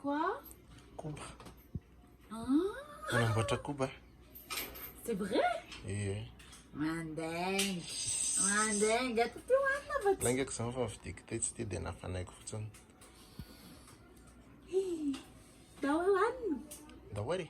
quoi? Koba. Ah, Manamboatra koba. c'est vrai? Ie. Mandainga. Mandainga. Ty hoanina fa tsy. Laingako zany fa vidiako tey tsy tia dia nafanaiko fotsiny. Dao hoanina. Dahory.